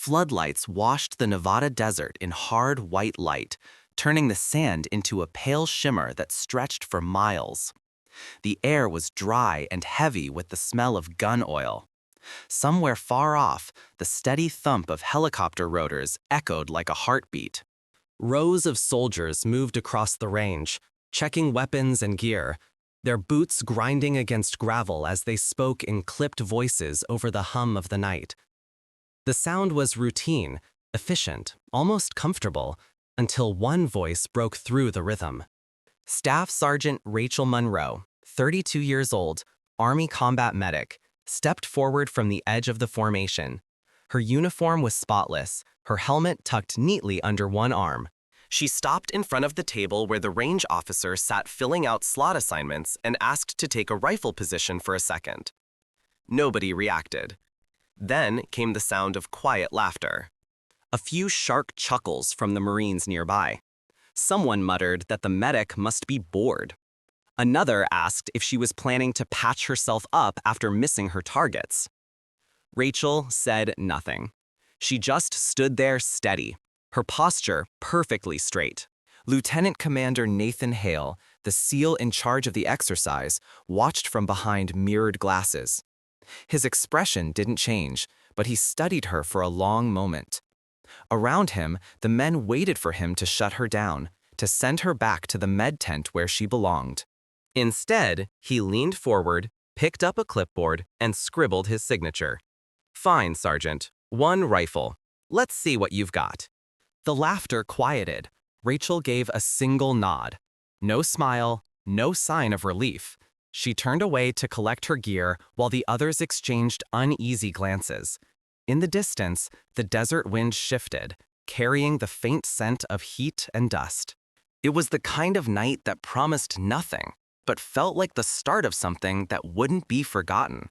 Floodlights washed the Nevada desert in hard white light, turning the sand into a pale shimmer that stretched for miles. The air was dry and heavy with the smell of gun oil. Somewhere far off, the steady thump of helicopter rotors echoed like a heartbeat. Rows of soldiers moved across the range, checking weapons and gear, their boots grinding against gravel as they spoke in clipped voices over the hum of the night. The sound was routine, efficient, almost comfortable, until one voice broke through the rhythm. Staff Sergeant Rachel Monroe, 32 years old, Army combat medic, stepped forward from the edge of the formation. Her uniform was spotless, her helmet tucked neatly under one arm. She stopped in front of the table where the range officer sat filling out slot assignments and asked to take a rifle position for a second. Nobody reacted. Then came the sound of quiet laughter. A few sharp chuckles from the Marines nearby. Someone muttered that the medic must be bored. Another asked if she was planning to patch herself up after missing her targets. Rachel said nothing. She just stood there steady, her posture perfectly straight. Lieutenant Commander Nathan Hale, the SEAL in charge of the exercise, watched from behind mirrored glasses. His expression didn't change, but he studied her for a long moment. Around him, the men waited for him to shut her down, to send her back to the med tent where she belonged. Instead, he leaned forward, picked up a clipboard, and scribbled his signature. "Fine, Sergeant. 1 rifle. Let's see what you've got." The laughter quieted. Rachel gave a single nod. No smile, no sign of relief. She turned away to collect her gear while the others exchanged uneasy glances. In the distance, the desert wind shifted, carrying the faint scent of heat and dust. It was the kind of night that promised nothing, but felt like the start of something that wouldn't be forgotten.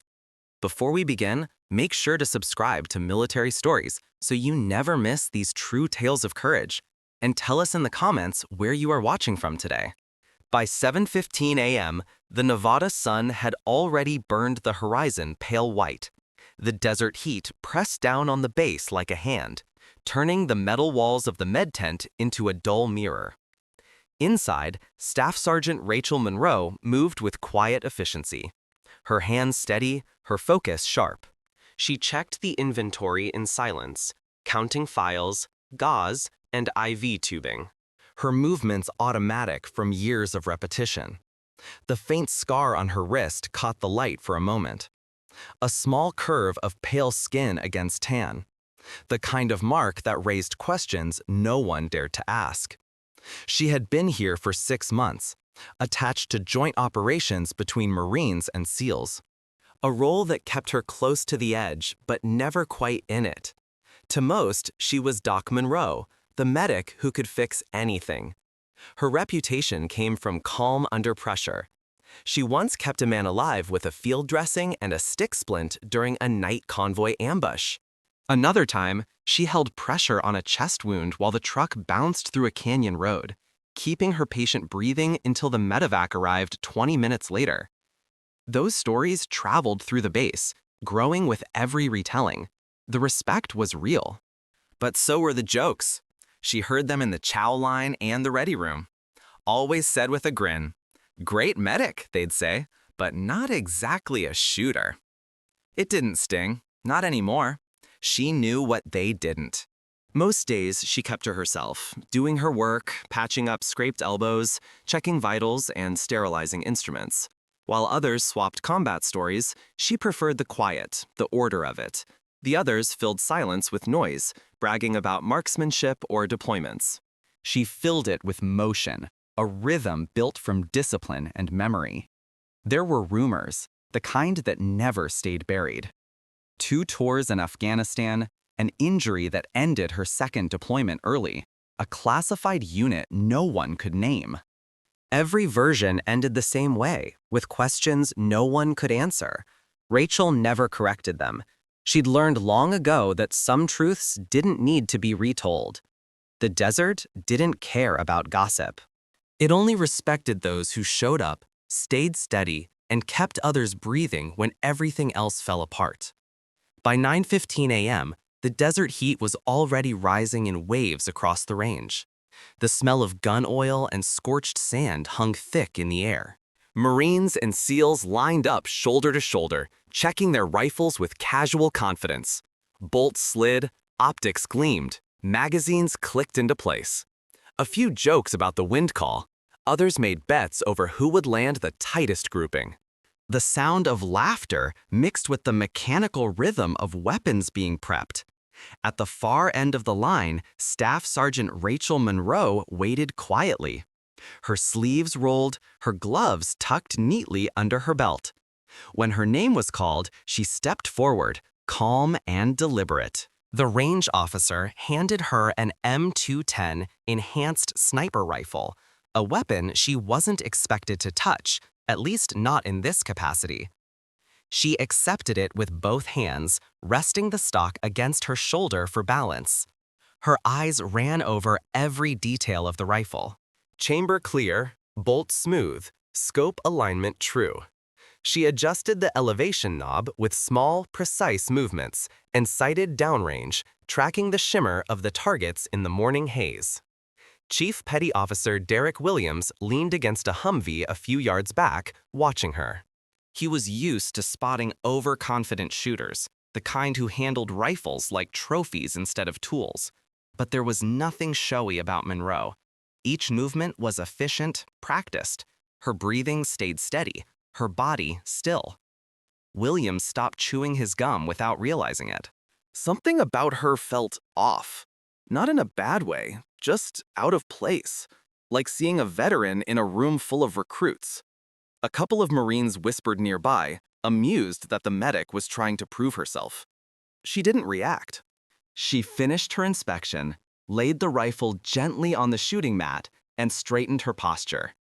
Before we begin, make sure to subscribe to Military Stories so you never miss these true tales of courage. And tell us in the comments where you are watching from today. By 7:15 a.m., the Nevada sun had already burned the horizon pale white. The desert heat pressed down on the base like a hand, turning the metal walls of the med tent into a dull mirror. Inside, Staff Sergeant Rachel Monroe moved with quiet efficiency. Her hands steady, her focus sharp. She checked the inventory in silence, counting files, gauze, and IV tubing. Her movements automatic from years of repetition. The faint scar on her wrist caught the light for a moment. A small curve of pale skin against tan. The kind of mark that raised questions no one dared to ask. She had been here for 6 months, attached to joint operations between Marines and SEALs. A role that kept her close to the edge, but never quite in it. To most, she was Doc Monroe, the medic who could fix anything. Her reputation came from calm under pressure. She once kept a man alive with a field dressing and a stick splint during a night convoy ambush. Another time, she held pressure on a chest wound while the truck bounced through a canyon road, keeping her patient breathing until the medevac arrived 20 minutes later. Those stories traveled through the base, growing with every retelling. The respect was real. But so were the jokes. She heard them in the chow line and the ready room. Always said with a grin, "Great medic," they'd say, but not exactly a shooter. It didn't sting, not anymore. She knew what they didn't. Most days she kept to herself, doing her work, patching up scraped elbows, checking vitals, and sterilizing instruments. While others swapped combat stories, she preferred the quiet, the order of it. The others filled silence with noise, bragging about marksmanship or deployments. She filled it with motion, a rhythm built from discipline and memory. There were rumors, the kind that never stayed buried. 2 tours in Afghanistan, an injury that ended her 2nd deployment early, a classified unit no one could name. Every version ended the same way, with questions no one could answer. Rachel never corrected them. She'd learned long ago that some truths didn't need to be retold. The desert didn't care about gossip. It only respected those who showed up, stayed steady, and kept others breathing when everything else fell apart. By 9:15 a.m., The desert heat was already rising in waves across the range. The smell of gun oil and scorched sand hung thick in the air. Marines and SEALs lined up shoulder to shoulder, checking their rifles with casual confidence. Bolts slid, optics gleamed, magazines clicked into place. A few jokes about the wind call, others made bets over who would land the tightest grouping. The sound of laughter mixed with the mechanical rhythm of weapons being prepped. At the far end of the line, Staff Sergeant Rachel Monroe waited quietly. Her sleeves rolled, her gloves tucked neatly under her belt. When her name was called, she stepped forward, calm and deliberate. The range officer handed her an M210 enhanced sniper rifle, a weapon she wasn't expected to touch, at least not in this capacity. She accepted it with both hands, resting the stock against her shoulder for balance. Her eyes ran over every detail of the rifle. Chamber clear, bolt smooth, scope alignment true. She adjusted the elevation knob with small, precise movements and sighted downrange, tracking the shimmer of the targets in the morning haze. Chief Petty Officer Derek Williams leaned against a Humvee a few yards back, watching her. He was used to spotting overconfident shooters, the kind who handled rifles like trophies instead of tools. But there was nothing showy about Monroe. Each movement was efficient, practiced. Her breathing stayed steady, her body still. Williams stopped chewing his gum without realizing it. Something about her felt off. Not in a bad way, just out of place, like seeing a veteran in a room full of recruits. A couple of Marines whispered nearby, amused that the medic was trying to prove herself. She didn't react. She finished her inspection, laid the rifle gently on the shooting mat, and straightened her posture.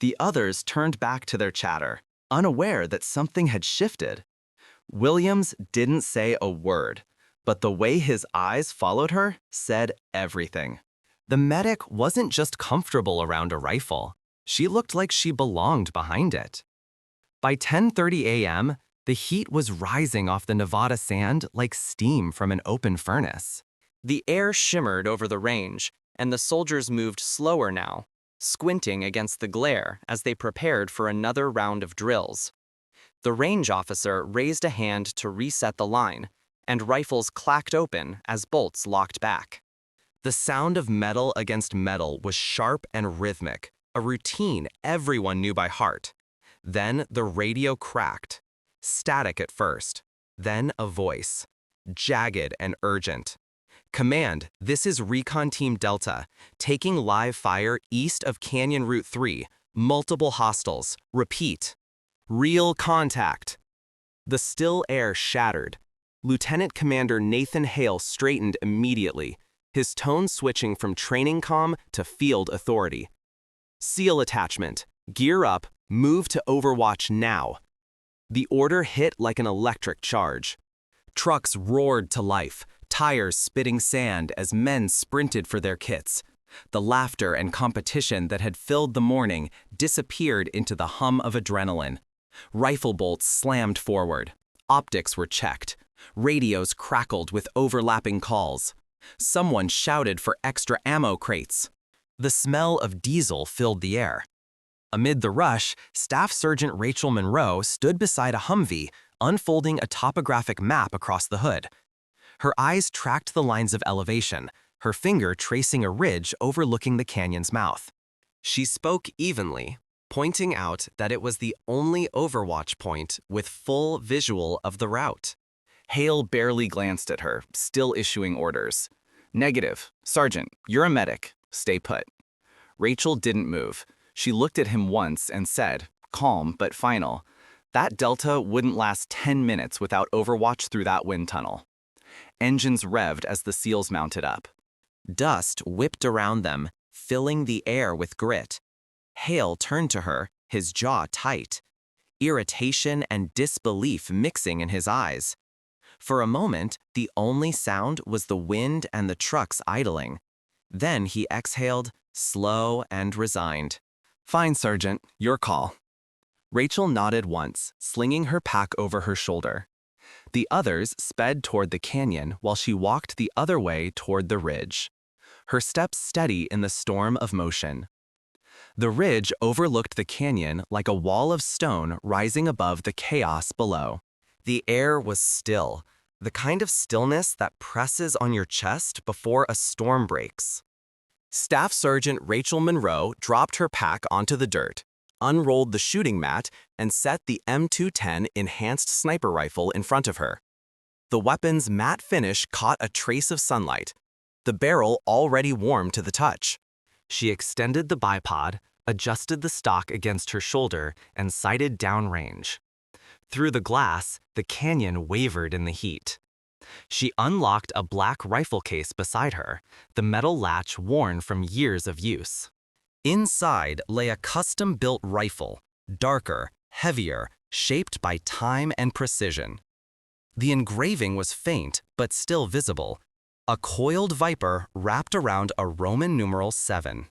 The others turned back to their chatter, unaware that something had shifted. Williams didn't say a word, but the way his eyes followed her said everything. The medic wasn't just comfortable around a rifle. She looked like she belonged behind it. By 10:30 a.m., the heat was rising off the Nevada sand like steam from an open furnace. The air shimmered over the range, and the soldiers moved slower now, squinting against the glare as they prepared for another round of drills. The range officer raised a hand to reset the line, and rifles clacked open as bolts locked back. The sound of metal against metal was sharp and rhythmic, a routine everyone knew by heart. Then the radio cracked. Static at first, then a voice, jagged and urgent. Command, this is Recon Team Delta, taking live fire east of Canyon Route 3, multiple hostiles, repeat. Real contact. The still air shattered. Lieutenant Commander Nathan Hale straightened immediately, his tone switching from training comm to field authority. SEAL attachment, gear up, move to overwatch now. The order hit like an electric charge. Trucks roared to life, tires spitting sand as men sprinted for their kits. The laughter and competition that had filled the morning disappeared into the hum of adrenaline. Rifle bolts slammed forward. Optics were checked. Radios crackled with overlapping calls. Someone shouted for extra ammo crates. The smell of diesel filled the air. Amid the rush, Staff Sergeant Rachel Monroe stood beside a Humvee, unfolding a topographic map across the hood. Her eyes tracked the lines of elevation, her finger tracing a ridge overlooking the canyon's mouth. She spoke evenly, pointing out that it was the only overwatch point with full visual of the route. Hale barely glanced at her, still issuing orders. Negative. Sergeant, you're a medic. Stay put. Rachel didn't move. She looked at him once and said, calm but final, that Delta wouldn't last 10 minutes without overwatch through that wind tunnel. Engines revved as the SEALs mounted up. Dust whipped around them, filling the air with grit. Hale turned to her, his jaw tight, irritation and disbelief mixing in his eyes. For a moment, the only sound was the wind and the trucks idling. Then he exhaled, slow and resigned. Fine, Sergeant, your call. Rachel nodded once, slinging her pack over her shoulder. The others sped toward the canyon while she walked the other way toward the ridge, her steps steady in the storm of motion. The ridge overlooked the canyon like a wall of stone rising above the chaos below. The air was still, the kind of stillness that presses on your chest before a storm breaks. Staff Sergeant Rachel Monroe dropped her pack onto the dirt, unrolled the shooting mat, and set the M210 enhanced sniper rifle in front of her. The weapon's matte finish caught a trace of sunlight, the barrel already warm to the touch. She extended the bipod, adjusted the stock against her shoulder, and sighted downrange. Through the glass, the canyon wavered in the heat. She unlocked a black rifle case beside her, the metal latch worn from years of use. Inside lay a custom-built rifle, darker, heavier, shaped by time and precision. The engraving was faint but still visible, a coiled viper wrapped around a Roman numeral 7.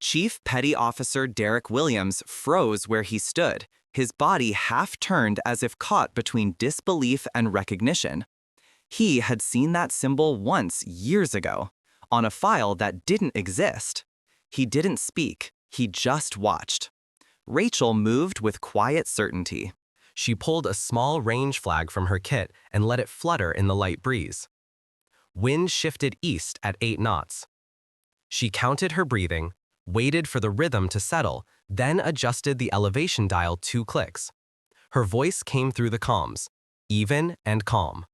Chief Petty Officer Derek Williams froze where he stood, his body half-turned as if caught between disbelief and recognition. He had seen that symbol once years ago, on a file that didn't exist. He didn't speak, he just watched. Rachel moved with quiet certainty. She pulled a small range flag from her kit and let it flutter in the light breeze. Wind shifted east at 8 knots. She counted her breathing, waited for the rhythm to settle, then adjusted the elevation dial 2 clicks. Her voice came through the comms, even and calm.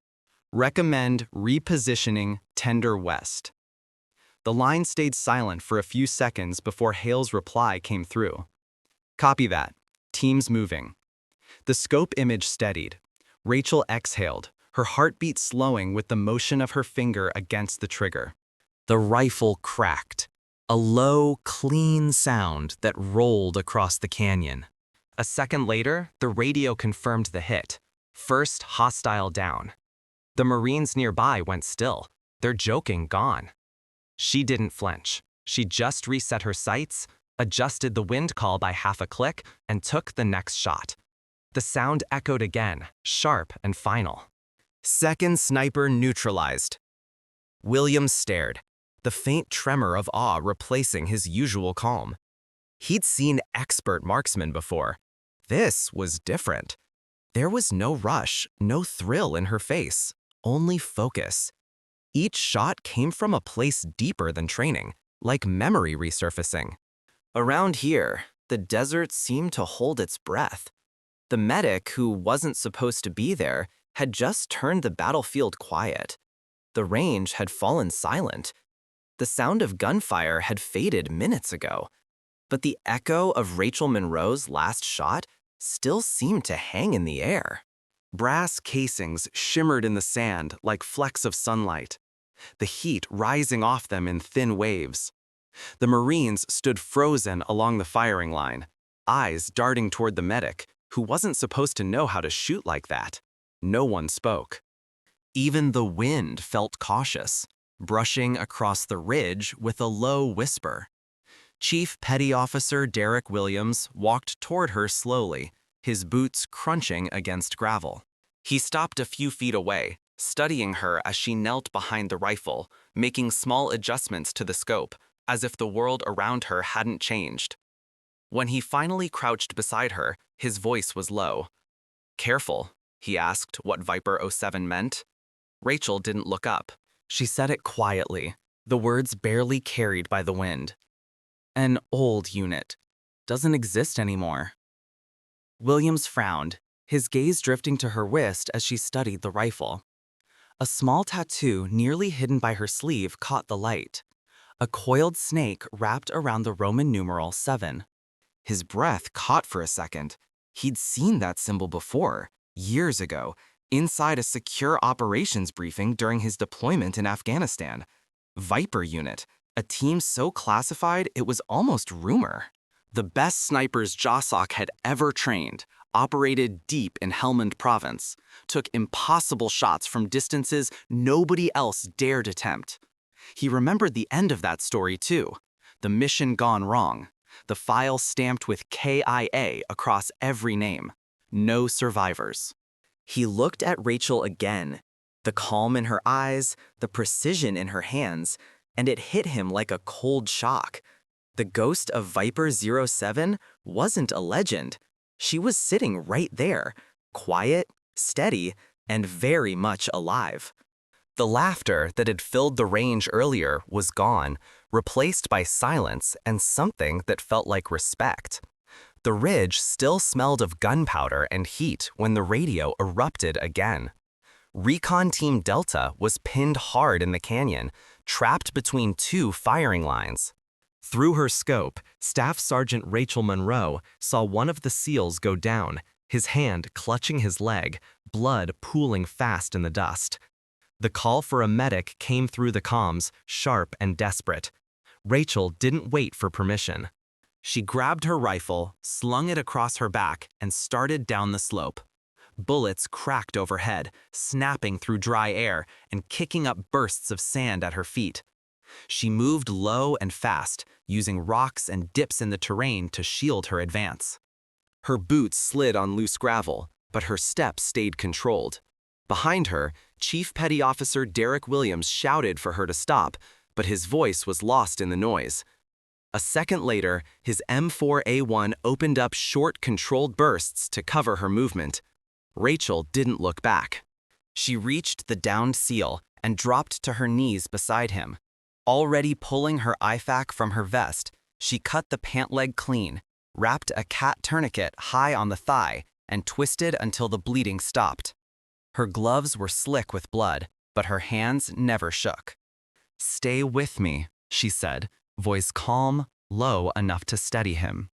Recommend repositioning tender west. The line stayed silent for a few seconds before Hale's reply came through. Copy that. Teams moving. The scope image steadied. Rachel exhaled, her heartbeat slowing with the motion of her finger against the trigger. The rifle cracked, a low, clean sound that rolled across the canyon. A second later, the radio confirmed the hit. First hostile down. The Marines nearby went still, their joking gone. She didn't flinch. She just reset her sights, adjusted the wind call by half a click, and took the next shot. The sound echoed again, sharp and final. Second sniper neutralized. Williams stared, the faint tremor of awe replacing his usual calm. He'd seen expert marksmen before. This was different. There was no rush, no thrill in her face, only focus. Each shot came from a place deeper than training, like memory resurfacing. Around here, the desert seemed to hold its breath. The medic, who wasn't supposed to be there, had just turned the battlefield quiet. The range had fallen silent. The sound of gunfire had faded minutes ago. But the echo of Rachel Monroe's last shot still seemed to hang in the air. Brass casings shimmered in the sand like flecks of sunlight, the heat rising off them in thin waves. The Marines stood frozen along the firing line, eyes darting toward the medic, who wasn't supposed to know how to shoot like that. No one spoke. Even the wind felt cautious, brushing across the ridge with a low whisper. Chief Petty Officer Derek Williams walked toward her slowly, his boots crunching against gravel. He stopped a few feet away, studying her as she knelt behind the rifle, making small adjustments to the scope, as if the world around her hadn't changed. When he finally crouched beside her, his voice was low. Careful, he asked what Viper 07 meant. Rachel didn't look up. She said it quietly, the words barely carried by the wind. An old unit. Doesn't exist anymore. Williams frowned, his gaze drifting to her wrist as she studied the rifle. A small tattoo nearly hidden by her sleeve caught the light. A coiled snake wrapped around the Roman numeral 7. His breath caught for a second. He'd seen that symbol before, years ago, inside a secure operations briefing during his deployment in Afghanistan. Viper unit, a team so classified it was almost rumor. The best snipers Josok had ever trained, operated deep in Helmand province, took impossible shots from distances nobody else dared attempt. He remembered the end of that story too, the mission gone wrong, the file stamped with KIA across every name. No survivors. He looked at Rachel again, the calm in her eyes, the precision in her hands, and it hit him like a cold shock. The ghost of Viper 07 wasn't a legend. She was sitting right there, quiet, steady, and very much alive. The laughter that had filled the range earlier was gone, replaced by silence and something that felt like respect. The ridge still smelled of gunpowder and heat when the radio erupted again. Recon Team Delta was pinned hard in the canyon, trapped between two firing lines. Through her scope, Staff Sergeant Rachel Monroe saw one of the SEALs go down, his hand clutching his leg, blood pooling fast in the dust. The call for a medic came through the comms, sharp and desperate. Rachel didn't wait for permission. She grabbed her rifle, slung it across her back, and started down the slope. Bullets cracked overhead, snapping through dry air and kicking up bursts of sand at her feet. She moved low and fast, using rocks and dips in the terrain to shield her advance. Her boots slid on loose gravel, but her steps stayed controlled. Behind her, Chief Petty Officer Derek Williams shouted for her to stop, but his voice was lost in the noise. A second later, his M4A1 opened up short, controlled bursts to cover her movement. Rachel didn't look back. She reached the downed SEAL and dropped to her knees beside him. Already pulling her IFAK from her vest, she cut the pant leg clean, wrapped a cat tourniquet high on the thigh, and twisted until the bleeding stopped. Her gloves were slick with blood, but her hands never shook. "Stay with me," she said, voice calm, low enough to steady him.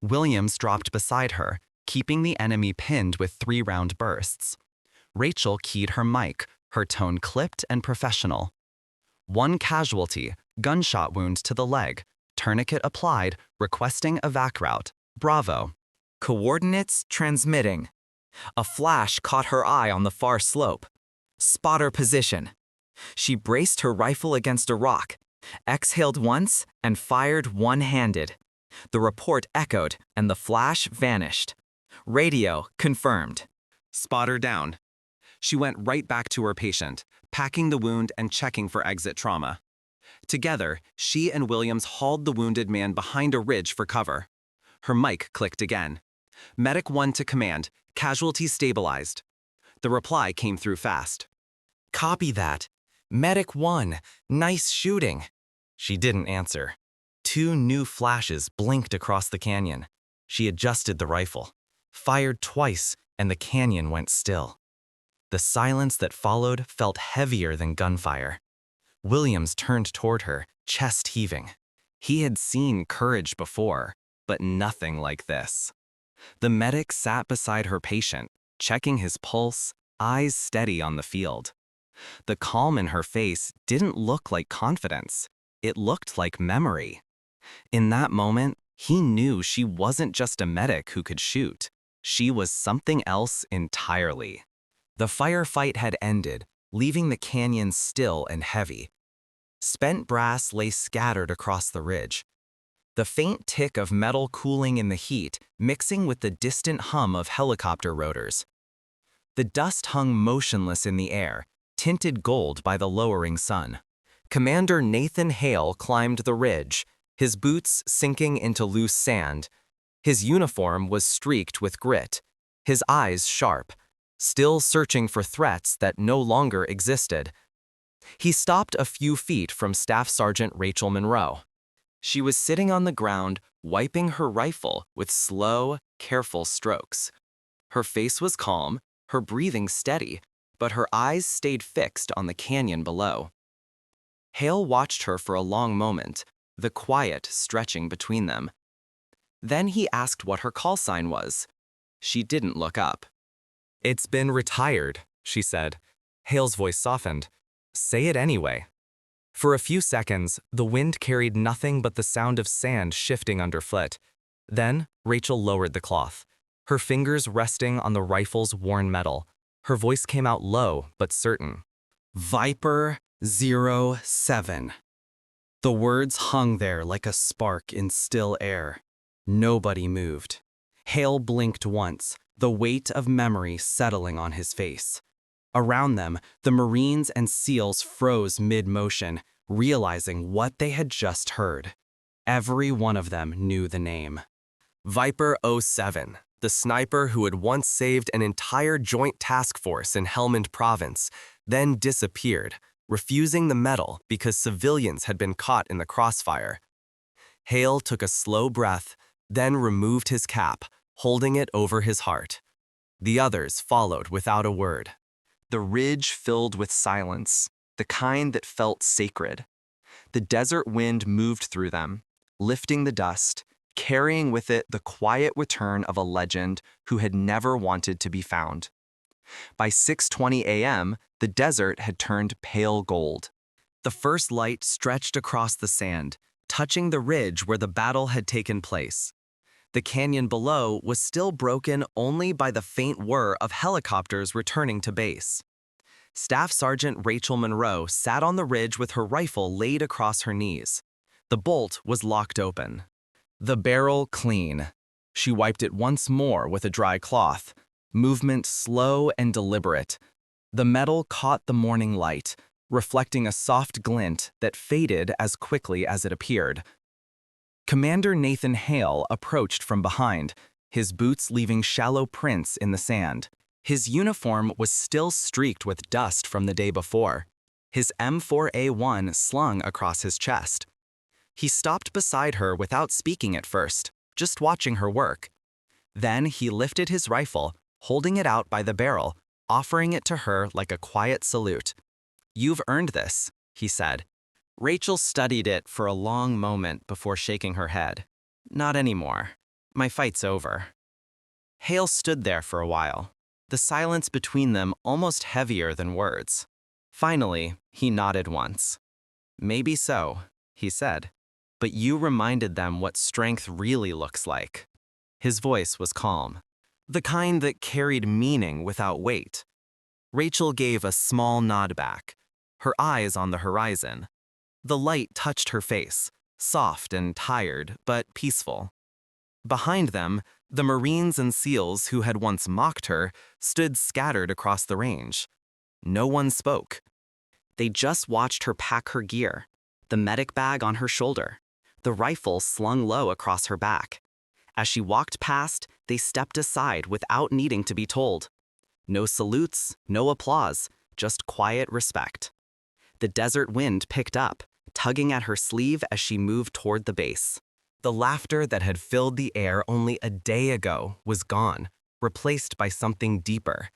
Williams dropped beside her, keeping the enemy pinned with 3-round bursts. Rachel keyed her mic, her tone clipped and professional. "One casualty, gunshot wound to the leg. Tourniquet applied, requesting evac route. Bravo. Coordinates transmitting." A flash caught her eye on the far slope. "Spotter position." She braced her rifle against a rock, exhaled once, and fired one-handed. The report echoed, and the flash vanished. Radio confirmed. "Spotter down." She went right back to her patient, packing the wound and checking for exit trauma. Together, she and Williams hauled the wounded man behind a ridge for cover. Her mic clicked again. "Medic 1 to command, casualty stabilized." The reply came through fast. "Copy that. Medic 1, nice shooting." She didn't answer. 2 new flashes blinked across the canyon. She adjusted the rifle, fired twice, and the canyon went still. The silence that followed felt heavier than gunfire. Williams turned toward her, chest heaving. He had seen courage before, but nothing like this. The medic sat beside her patient, checking his pulse, eyes steady on the field. The calm in her face didn't look like confidence. It looked like memory. In that moment, he knew she wasn't just a medic who could shoot. She was something else entirely. The firefight had ended, leaving the canyon still and heavy. Spent brass lay scattered across the ridge. The faint tick of metal cooling in the heat, mixing with the distant hum of helicopter rotors. The dust hung motionless in the air, tinted gold by the lowering sun. Commander Nathan Hale climbed the ridge, his boots sinking into loose sand. His uniform was streaked with grit, his eyes sharp, still searching for threats that no longer existed. He stopped a few feet from Staff Sergeant Rachel Monroe. She was sitting on the ground, wiping her rifle with slow, careful strokes. Her face was calm, her breathing steady, but her eyes stayed fixed on the canyon below. Hale watched her for a long moment, the quiet stretching between them. Then he asked what her call sign was. She didn't look up. "It's been retired," she said. Hale's voice softened. "Say it anyway." For a few seconds, the wind carried nothing but the sound of sand shifting underfoot. Then, Rachel lowered the cloth, her fingers resting on the rifle's worn metal. Her voice came out low but certain. "Viper 07. The words hung there like a spark in still air. Nobody moved. Hale blinked once, the weight of memory settling on his face. Around them, the Marines and SEALs froze mid-motion, realizing what they had just heard. Every one of them knew the name. Viper 07, the sniper who had once saved an entire joint task force in Helmand Province, then disappeared, refusing the medal because civilians had been caught in the crossfire. Hale took a slow breath, then removed his cap, holding it over his heart. The others followed without a word. The ridge filled with silence, the kind that felt sacred. The desert wind moved through them, lifting the dust, carrying with it the quiet return of a legend who had never wanted to be found. By 6:20 a.m., the desert had turned pale gold. The first light stretched across the sand, touching the ridge where the battle had taken place. The canyon below was still broken only by the faint whir of helicopters returning to base. Staff Sergeant Rachel Monroe sat on the ridge with her rifle laid across her knees. The bolt was locked open. The barrel clean. She wiped it once more with a dry cloth, movement slow and deliberate. The metal caught the morning light, reflecting a soft glint that faded as quickly as it appeared. Commander Nathan Hale approached from behind, his boots leaving shallow prints in the sand. His uniform was still streaked with dust from the day before, his M4A1 slung across his chest. He stopped beside her without speaking at first, just watching her work. Then he lifted his rifle, holding it out by the barrel, offering it to her like a quiet salute. "You've earned this," he said. Rachel studied it for a long moment before shaking her head. "Not anymore. My fight's over." Hale stood there for a while, the silence between them almost heavier than words. Finally, he nodded once. "Maybe so," he said, "but you reminded them what strength really looks like." His voice was calm, the kind that carried meaning without weight. Rachel gave a small nod back, her eyes on the horizon. The light touched her face, soft and tired, but peaceful. Behind them, the Marines and SEALs who had once mocked her stood scattered across the range. No one spoke. They just watched her pack her gear, the medic bag on her shoulder, the rifle slung low across her back. As she walked past, they stepped aside without needing to be told. No salutes, no applause, just quiet respect. The desert wind picked up, tugging at her sleeve as she moved toward the base. The laughter that had filled the air only a day ago was gone, replaced by something deeper.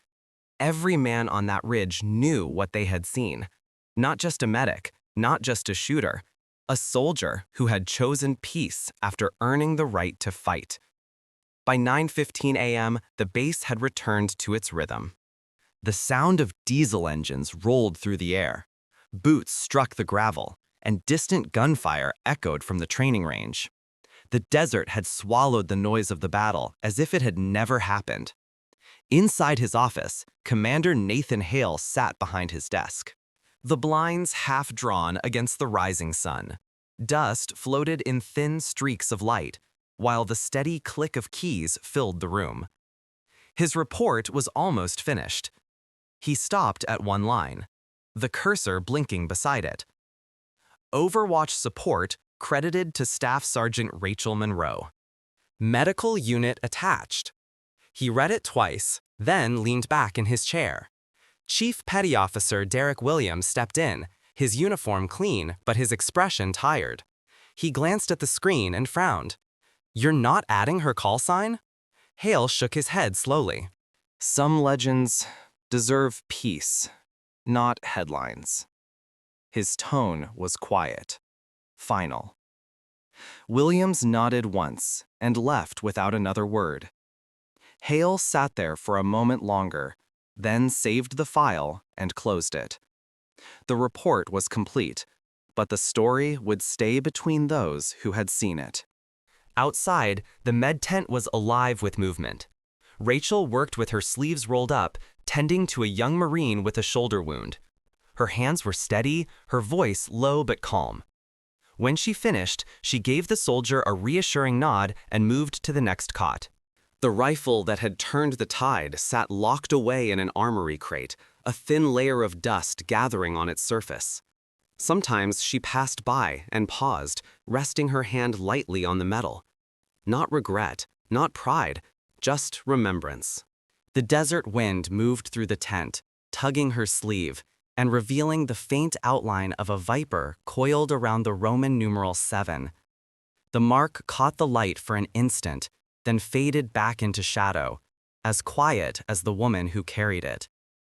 Every man on that ridge knew what they had seen. Not just a medic, not just a shooter, a soldier who had chosen peace after earning the right to fight. By 9:15 a.m., the base had returned to its rhythm. The sound of diesel engines rolled through the air. Boots struck the gravel, and distant gunfire echoed from the training range. The desert had swallowed the noise of the battle as if it had never happened. Inside his office, Commander Nathan Hale sat behind his desk. The blinds half drawn against the rising sun. Dust floated in thin streaks of light, while the steady click of keys filled the room. His report was almost finished. He stopped at one line, the cursor blinking beside it. Overwatch support credited to Staff Sergeant Rachel Monroe. Medical unit attached. He read it twice, then leaned back in his chair. Chief Petty Officer Derek Williams stepped in, his uniform clean but his expression tired. He glanced at the screen and frowned. "You're not adding her call sign?" Hale shook his head slowly. "Some legends deserve peace, not headlines." His tone was quiet, final. Williams nodded once and left without another word. Hale sat there for a moment longer, then saved the file and closed it. The report was complete, but the story would stay between those who had seen it. Outside, the med tent was alive with movement. Rachel worked with her sleeves rolled up, tending to a young Marine with a shoulder wound. Her hands were steady, her voice low but calm. When she finished, she gave the soldier a reassuring nod and moved to the next cot. The rifle that had turned the tide sat locked away in an armory crate, a thin layer of dust gathering on its surface. Sometimes she passed by and paused, resting her hand lightly on the metal. Not regret, not pride, just remembrance. The desert wind moved through the tent, tugging her sleeve, and revealing the faint outline of a viper coiled around the Roman numeral 7. The mark caught the light for an instant, then faded back into shadow, as quiet as the woman who carried it.